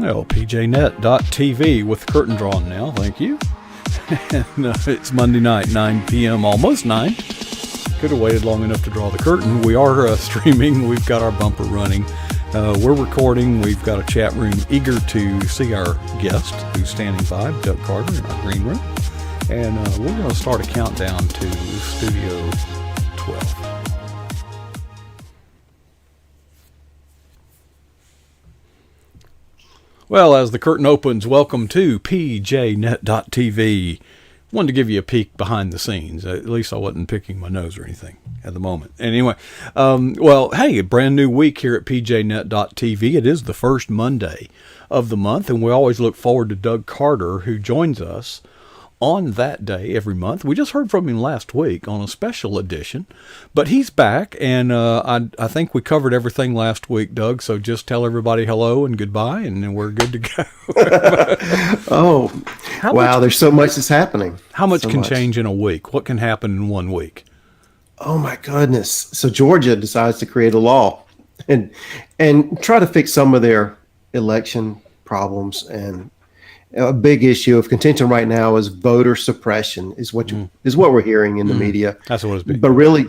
Well, pjnet.tv with the curtain drawn now, thank you. And it's Monday night, 9 p.m., almost 9. Could have waited long enough to draw the curtain. We are streaming. We've got our bumper running. We're recording. We've got a chat room eager to see our guest who's standing by, Doug Carter, in our green room. And we're going to start a countdown to Studio 12. Well, as the curtain opens, welcome to pjnet.tv. Wanted to give you a peek behind the scenes. At least I wasn't picking my nose or anything at the moment. Anyway, hey, a brand new week here at pjnet.tv. It is the first Monday of the month, and we always look forward to Doug Carter, who joins us on that day every month. We just heard from him last week on a special edition, but he's back, and I think we covered everything last week, Doug, so just tell everybody hello and goodbye, and then we're good to go. There's so much that's happening. How much can change in a week? What can happen in 1 week? Oh my goodness. So Georgia decides to create a law and try to fix some of their election problems, and a big issue of contention right now is voter suppression is what we're hearing in the media. That's what it's been. But really,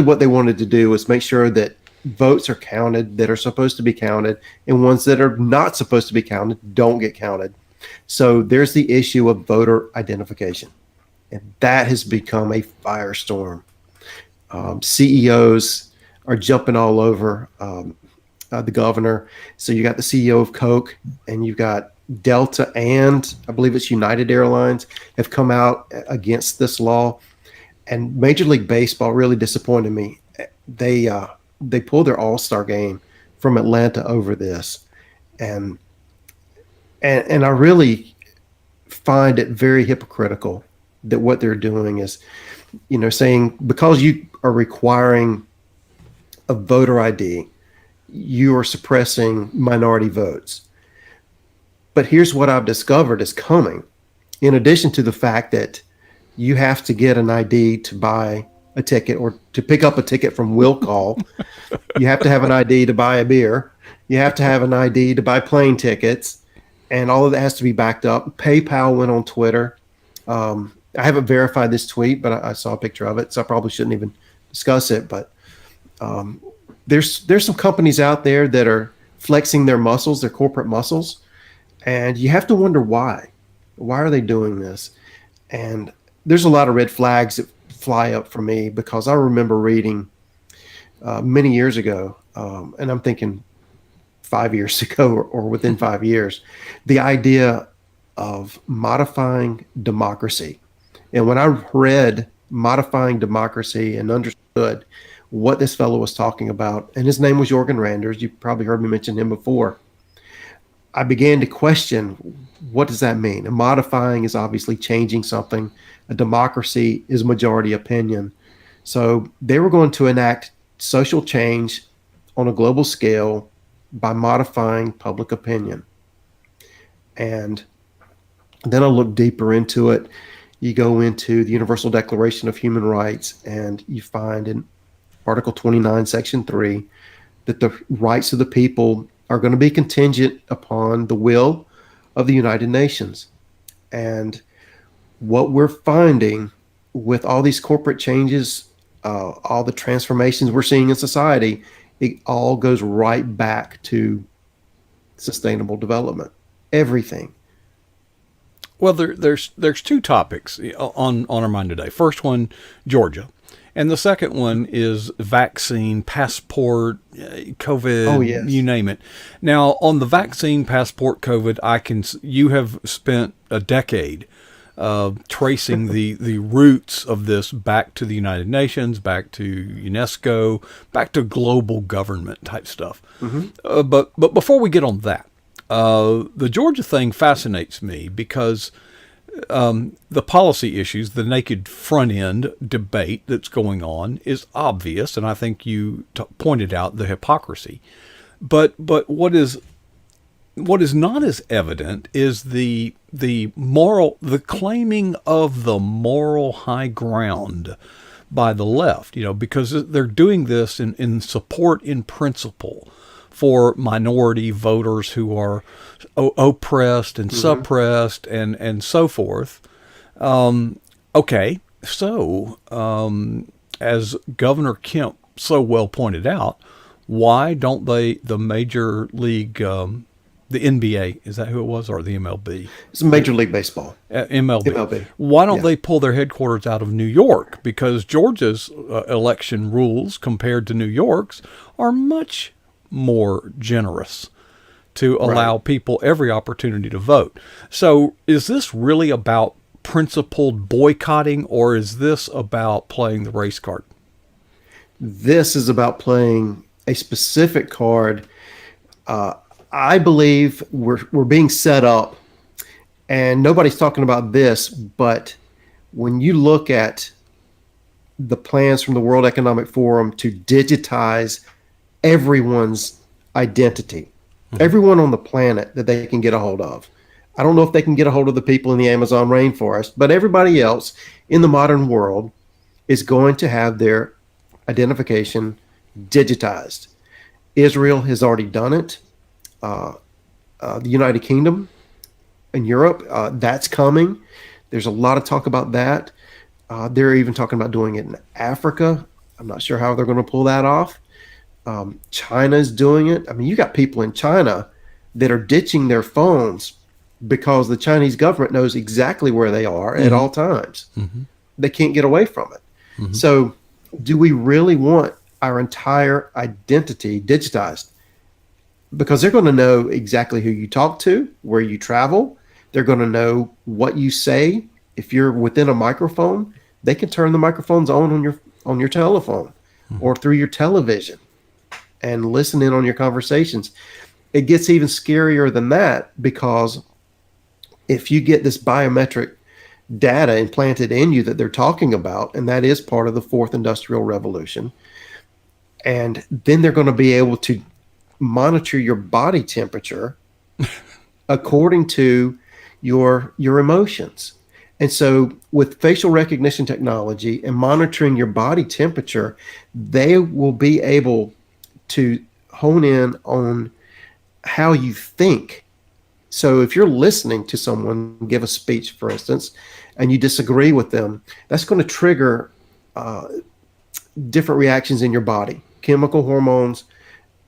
what they wanted to do was make sure that votes are counted that are supposed to be counted, and ones that are not supposed to be counted don't get counted. So there's the issue of voter identification, and that has become a firestorm. CEOs are jumping all over the governor. So you got the CEO of Coke, and you've got Delta, and I believe it's United Airlines have come out against this law. And Major League Baseball really disappointed me. They pulled their All-Star game from Atlanta over this, and I really find it very hypocritical that what they're doing is, saying because you are requiring a voter ID, you are suppressing minority votes. But here's what I've discovered is coming. In addition to the fact that you have to get an ID to buy a ticket or to pick up a ticket from Will Call, you have to have an ID to buy a beer. You have to have an ID to buy plane tickets, and all of that has to be backed up. PayPal went on Twitter. I haven't verified this tweet, but I saw a picture of it, so I probably shouldn't even discuss it. But there's some companies out there that are flexing their muscles, their corporate muscles. And you have to wonder why. Why are they doing this? And there's a lot of red flags that fly up for me, because I remember reading many years ago, and I'm thinking 5 years ago or within 5 years, the idea of modifying democracy. And when I read Modifying Democracy and understood what this fellow was talking about, and his name was Jorgen Randers, you probably heard me mention him before, I began to question, what does that mean? And modifying is obviously changing something. A democracy is majority opinion. So they were going to enact social change on a global scale by modifying public opinion. And then I looked deeper into it. You go into the Universal Declaration of Human Rights, and you find in Article 29, Section 3, that the rights of the people are going to be contingent upon the will of the United Nations. And what we're finding with all these corporate changes, all the transformations we're seeing in society, it all goes right back to sustainable development. Everything. Well, there's two topics on our mind today. First one, Georgia. And the second one is vaccine, passport, COVID, oh, yes. You name it. Now, on the vaccine, passport, COVID, you have spent a decade tracing the roots of this back to the United Nations, back to UNESCO, back to global government type stuff. Mm-hmm. But before we get on that, the Georgia thing fascinates me because the policy issues, the naked front end debate that's going on is obvious, and I think you pointed out the hypocrisy. But what is not as evident is the claiming of the moral high ground by the left, because they're doing this in support in principle for minority voters who are oppressed and suppressed and so forth. Okay, so as Governor Kemp so well pointed out, why don't the Major League, the NBA, is that who it was, or the MLB? It's Major League Baseball. MLB. MLB. Why don't Yeah. they pull their headquarters out of New York? Because Georgia's election rules compared to New York's are much more generous to allow people every opportunity to vote. So is this really about principled boycotting, or is this about playing the race card? This is about playing a specific card. I believe we're being set up, and nobody's talking about this, but when you look at the plans from the World Economic Forum to digitize everyone's identity, everyone on the planet that they can get a hold of. I don't know if they can get a hold of the people in the Amazon rainforest, but everybody else in the modern world is going to have their identification digitized. Israel has already done it. The United Kingdom and Europe, that's coming. There's a lot of talk about that. They're even talking about doing it in Africa. I'm not sure how they're going to pull that off. China's doing it. I mean, you got people in China that are ditching their phones because the Chinese government knows exactly where they are at all times. They can't get away from it. So do we really want our entire identity digitized? Because they're going to know exactly who you talk to, where you travel. They're going to know what you say. If you're within a microphone, they can turn the microphones on your telephone or through your television and listen in on your conversations. It gets even scarier than that, because if you get this biometric data implanted in you that they're talking about, and that is part of the fourth industrial revolution, and then they're going to be able to monitor your body temperature according to your emotions. And so with facial recognition technology and monitoring your body temperature, they will be able to hone in on how you think. So if you're listening to someone give a speech, for instance, and you disagree with them, that's going to trigger different reactions in your body, chemical hormones,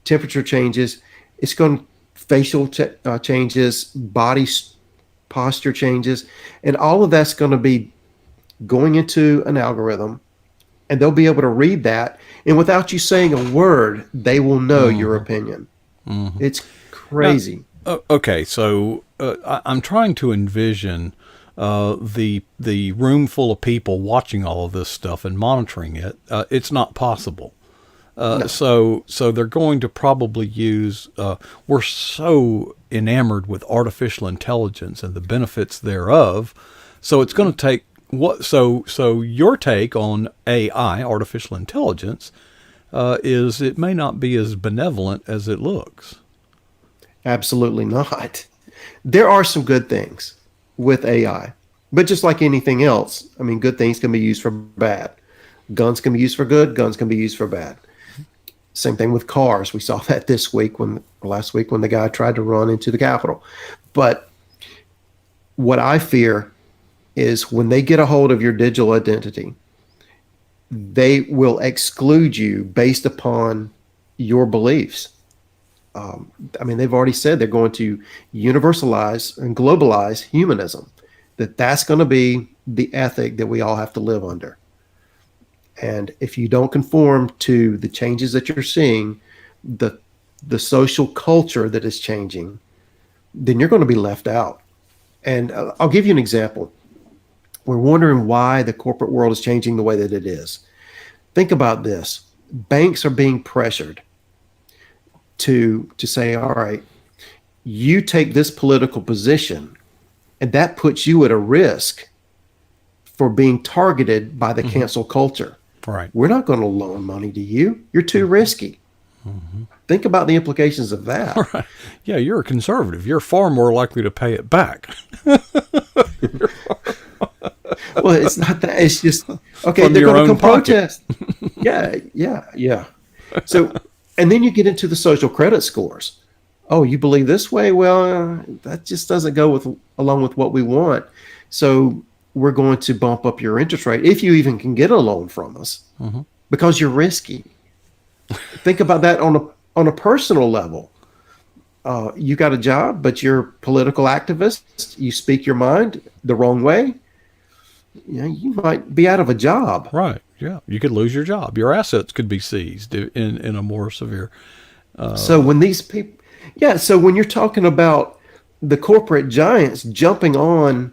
temperature changes. It's going facial changes, body posture changes, and all of that's going to be going into an algorithm, and they'll be able to read that, and without you saying a word, they will know your opinion. It's crazy. Now, okay, so I'm trying to envision the room full of people watching all of this stuff and monitoring it. It's not possible. No. So they're going to probably use. We're so enamored with artificial intelligence and the benefits thereof. So it's going to take what? So your take on AI, artificial intelligence, is it may not be as benevolent as it looks. Absolutely not. There are some good things with AI, but just like anything else, I mean, good things can be used for bad. Guns can be used for good. Guns can be used for bad. Same thing with cars. We saw that last week when the guy tried to run into the Capitol. But what I fear is when they get a hold of your digital identity, they will exclude you based upon your beliefs. I mean, they've already said they're going to universalize and globalize humanism, that's going to be the ethic that we all have to live under. And if you don't conform to the changes that you're seeing, the social culture that is changing, then you're going to be left out. And I'll give you an example. We're wondering why the corporate world is changing the way that it is. Think about this. Banks are being pressured to say, all right, you take this political position, and that puts you at a risk for being targeted by the cancel culture. Right. We're not going to loan money to you. You're too risky. Think about the implications of that. Right. Yeah, you're a conservative. You're far more likely to pay it back. Well, it's not that. It's just, okay, From they're your going to own come pocket. protest. Yeah. So And then you get into the social credit scores. Oh, you believe this way? Well, that just doesn't go with along with what we want. So we're going to bump up your interest rate if you even can get a loan from us because you're risky. Think about that on a personal level. You got a job, but you're a political activist. You speak your mind the wrong way. You might be out of a job. Right. Yeah. You could lose your job. Your assets could be seized in a more severe. So when these people, so when you're talking about the corporate giants jumping on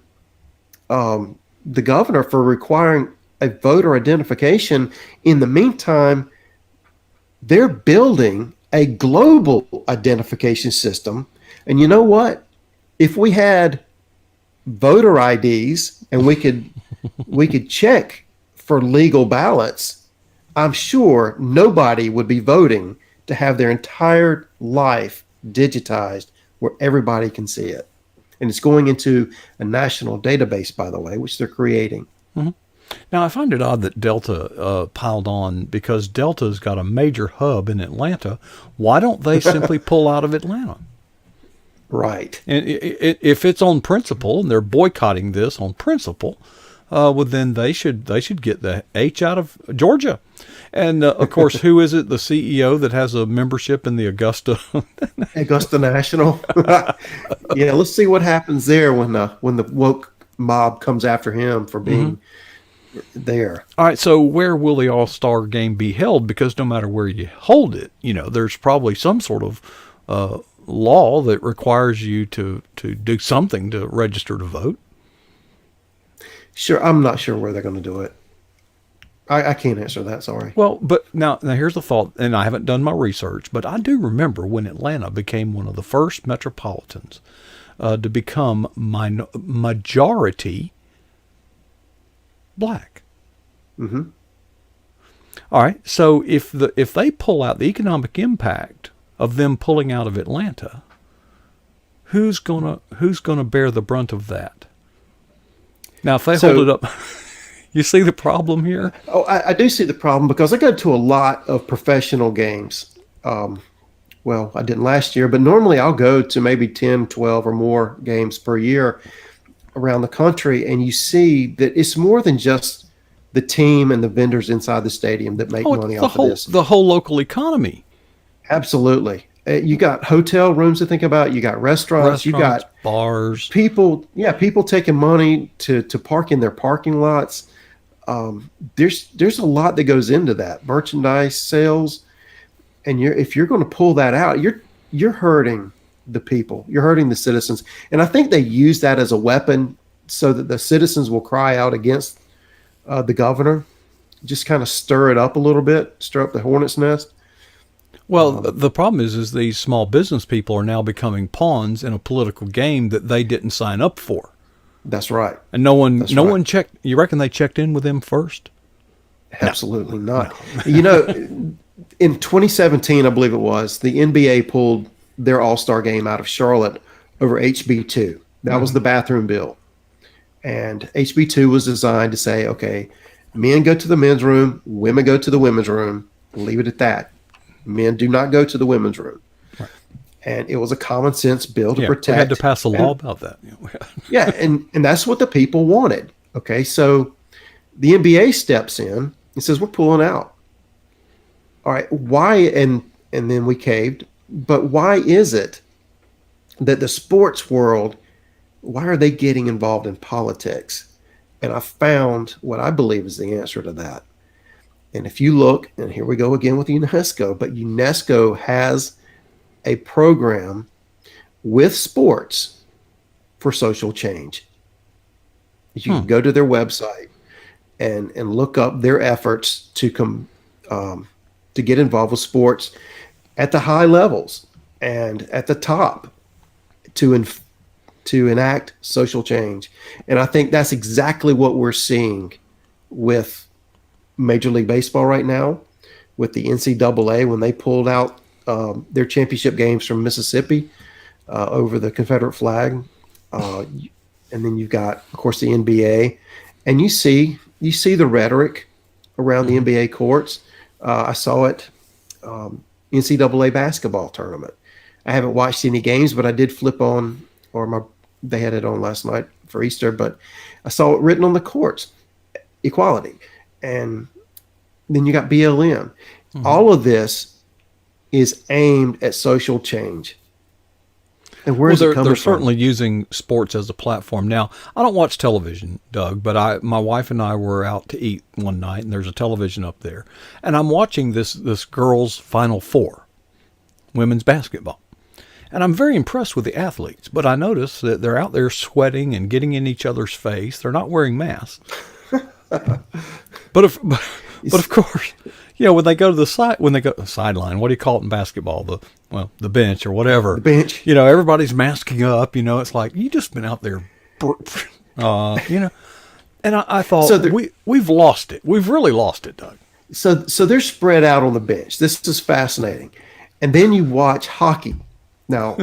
the governor for requiring a voter identification, in the meantime, they're building a global identification system. And you know what? If we had voter IDs and we could check for legal ballots, I'm sure nobody would be voting to have their entire life digitized where everybody can see it. And it's going into a national database, by the way, which they're creating. Now, I find it odd that Delta piled on because Delta's got a major hub in Atlanta. Why don't they simply pull out of Atlanta? Right. And if it's on principle and they're boycotting this on principle, well, then they should get the H out of Georgia. And of course, who is it? The CEO that has a membership in the Augusta National. Yeah, let's see what happens there when the woke mob comes after him for being there. All right, so where will the All-Star game be held? Because no matter where you hold it, there's probably some sort of law that requires you to do something to register to vote. Sure, I'm not sure where they're going to do it. I can't answer that, sorry. Well, but now here's the thought, and I haven't done my research, but I do remember when Atlanta became one of the first metropolitans to become majority black. Mm-hmm. All right, so if they pull out the economic impact of them pulling out of Atlanta, who's gonna bear the brunt of that? Now, if they hold it up, you see the problem here? Oh, I do see the problem because I go to a lot of professional games. Well, I didn't last year, but normally I'll go to maybe 10, 12 or more games per year around the country. And you see that it's more than just the team and the vendors inside the stadium that make money off of this. The whole local economy. Absolutely. You got hotel rooms to think about. You got restaurants. You got bars. People taking money to park in their parking lots. There's a lot that goes into that. Merchandise sales, and if you're going to pull that out, you're hurting the people. You're hurting the citizens. And I think they use that as a weapon so that the citizens will cry out against the governor. Just kind of stir it up a little bit, stir up the hornet's nest. Well, the problem is these small business people are now becoming pawns in a political game that they didn't sign up for. That's right. And no one checked. You reckon they checked in with them first? Absolutely not. No. In 2017, I believe it was, the NBA pulled their All-Star game out of Charlotte over HB2. That was the bathroom bill. And HB2 was designed to say, okay, men go to the men's room, women go to the women's room, leave it at that. Men do not go to the women's room. Right. And it was a common sense bill to protect. We had to pass a law about that. And that's what the people wanted. Okay, so the NBA steps in and says, we're pulling out. All right, why? And then we caved. But why is it that the sports world, why are they getting involved in politics? And I found what I believe is the answer to that. And if you look, and here we go again with UNESCO, but UNESCO has a program with sports for social change. You can go to their website and look up their efforts to get involved with sports at the high levels and at the top to enact social change. And I think that's exactly what we're seeing with Major League Baseball right now, with the NCAA when they pulled out their championship games from Mississippi over the Confederate flag, and then you've got, of course, the NBA, and you see the rhetoric around the NBA courts. I saw it NCAA basketball tournament. I haven't watched any games, but I did flip on, they had it on last night for Easter, but I saw it written on the courts, equality. And then you got BLM. Mm-hmm. All of this is aimed at social change. And where is it coming they're from? certainly using sports as a platform. Now, I don't watch television, Doug, but my wife and I were out to eat one night, and there's a television up there, and I'm watching this girls' Final Four, women's basketball, and I'm very impressed with the athletes. But I notice that they're out there sweating and getting in each other's face. They're not wearing masks. But of course, when they go to the sideline, what do you call it in basketball? The bench or whatever. The bench. Everybody's masking up. It's like you just been out there, And I thought we've lost it. We've really lost it, Doug. So they're spread out on the bench. This is fascinating. And then you watch hockey. Now,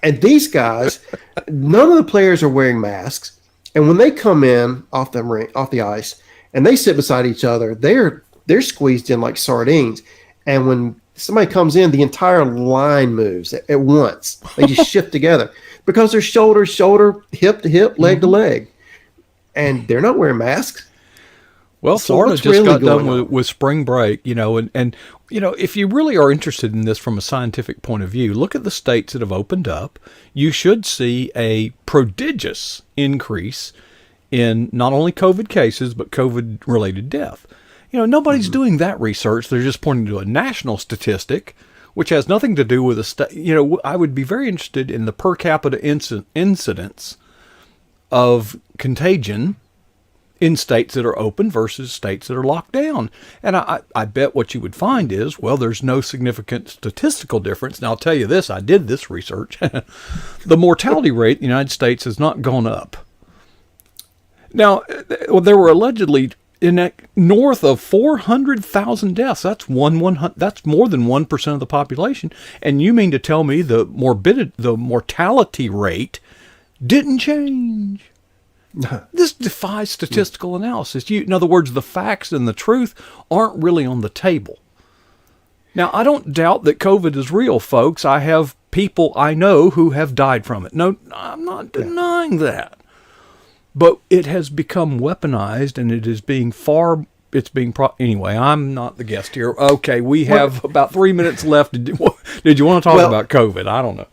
and these guys, none of the players are wearing masks. And when they come in off the ice, and they sit beside each other, they're squeezed in like sardines. And when somebody comes in, the entire line moves at once. They just shift together because they're shoulder to shoulder, hip to hip, leg to leg, and they're not wearing masks. Well, so Florida just really got done with spring break, and if you really are interested in this from a scientific point of view, look at the states that have opened up. You should see a prodigious increase in not only COVID cases, but COVID-related death. Nobody's doing that research. They're just pointing to a national statistic, which has nothing to do with a state. I would be very interested in the per capita incidence of contagion in states that are open versus states that are locked down. And I bet what you would find is, there's no significant statistical difference. Now, I'll tell you this, I did this research. The mortality rate in the United States has not gone up. Now, there were allegedly north of 400,000 deaths. That's more than 1% of the population. And you mean to tell me the mortality rate didn't change? This defies statistical analysis. In other words, the facts and the truth aren't really on the table. Now, I don't doubt that COVID is real, folks. I have people I know who have died from it. No, I'm not denying that. But it has become weaponized, and it is being anyway, I'm not the guest here. Okay, we have about 3 minutes left. Did you want to talk about COVID? I don't know.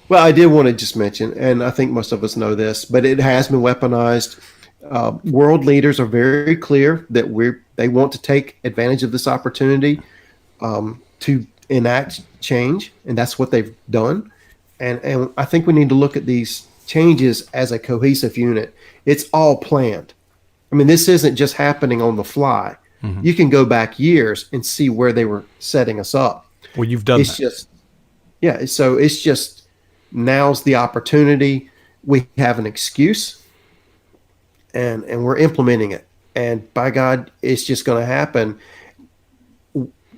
Well, I did want to just mention, and I think most of us know this, but it has been weaponized. World leaders are very clear that they want to take advantage of this opportunity to enact change, and that's what they've done. And I think we need to look at these changes as a cohesive unit. It's all planned. I mean, this isn't just happening on the fly. Mm-hmm. You can go back years and see where they were setting us up. Well, you've done that. So it's just now's the opportunity. We have an excuse, and we're implementing it. And by God, it's just going to happen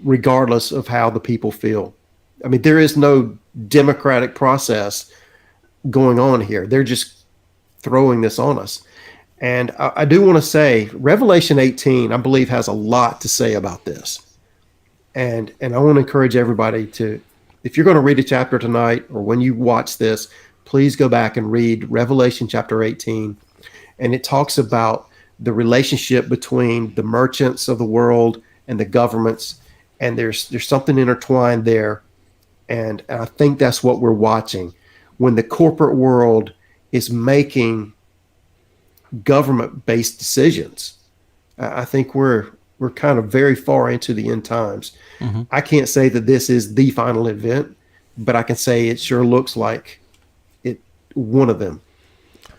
regardless of how the people feel. I mean, there is no democratic process going on here. They're just throwing this on us. And I do want to say Revelation 18, I believe, has a lot to say about this. And I want to encourage everybody to, if you're going to read a chapter tonight or when you watch this, please go back and read Revelation chapter 18. And it talks about the relationship between the merchants of the world and the governments. And there's something intertwined there. And I think that's what we're watching. When the corporate world is making government-based decisions, I think we're kind of very far into the end times. Mm-hmm. I can't say that this is the final event, but I can say it sure looks like one of them.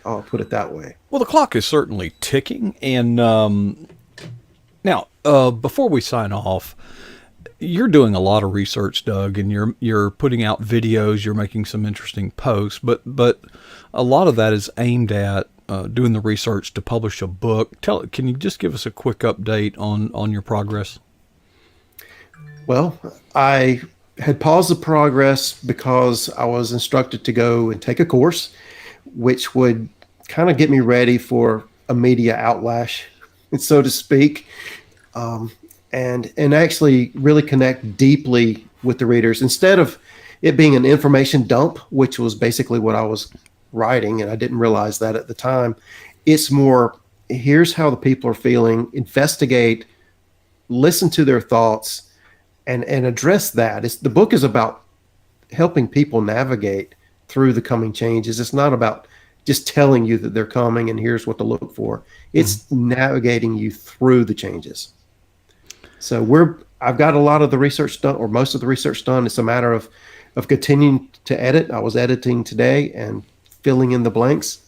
I'll put it that way. Well, the clock is certainly ticking. And now, before we sign off, you're doing a lot of research, Doug, and you're putting out videos. You're making some interesting posts, but a lot of that is aimed at doing the research to publish a book. Can you just give us a quick update on your progress? Well, I had paused the progress because I was instructed to go and take a course, which would kind of get me ready for a media outlash, so to speak. and actually really connect deeply with the readers instead of it being an information dump, which was basically what I was writing, and I didn't realize that at the time. It's more, here's how the people are feeling, investigate, listen to their thoughts, and address that. The book is about helping people navigate through the coming changes. It's not about just telling you that they're coming and here's what to look for. It's navigating you through the changes. So I've got a lot of the research done, or most of the research done. It's a matter of continuing to edit. I was editing today and filling in the blanks.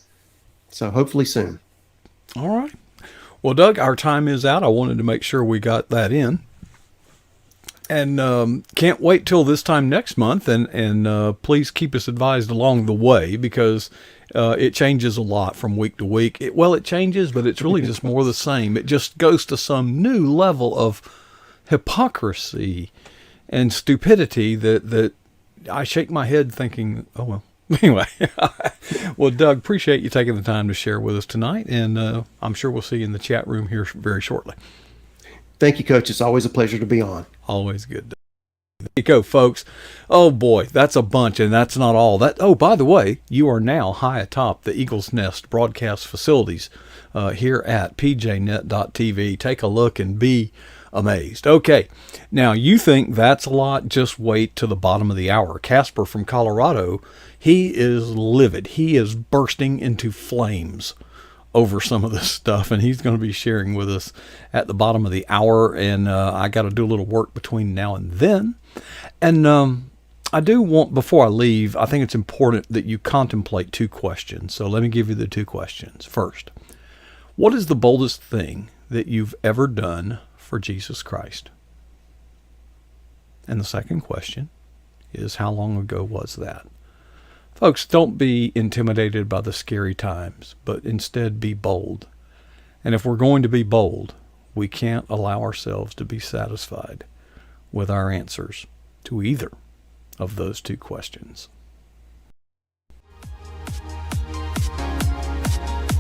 So hopefully soon. All right. Well, Doug, our time is out. I wanted to make sure we got that in. And can't wait till this time next month. And please keep us advised along the way, because it changes a lot from week to week. It changes, but it's really just more the same. It just goes to some new level of hypocrisy and stupidity that I shake my head thinking, oh, well. Anyway, well, Doug, appreciate you taking the time to share with us tonight. And I'm sure we'll see you in the chat room here very shortly. Thank you, Coach. It's always a pleasure to be on. Always good. There you go, folks. Oh boy, that's a bunch, and that's not all. Oh, by the way, you are now high atop the Eagle's Nest broadcast facilities here at pjnet.tv. Take a look and be amazed. Okay, now you think that's a lot? Just wait to the bottom of the hour. Casper from Colorado, he is livid. He is bursting into flames over some of this stuff, and he's going to be sharing with us at the bottom of the hour. And I got to do a little work between now and then. And I do want, before I leave, I think it's important that you contemplate two questions. So let me give you the two questions. First, what is the boldest thing that you've ever done for Jesus Christ? And the second question is, how long ago was that? Folks, don't be intimidated by the scary times, but instead be bold. And if we're going to be bold, we can't allow ourselves to be satisfied with our answers to either of those two questions.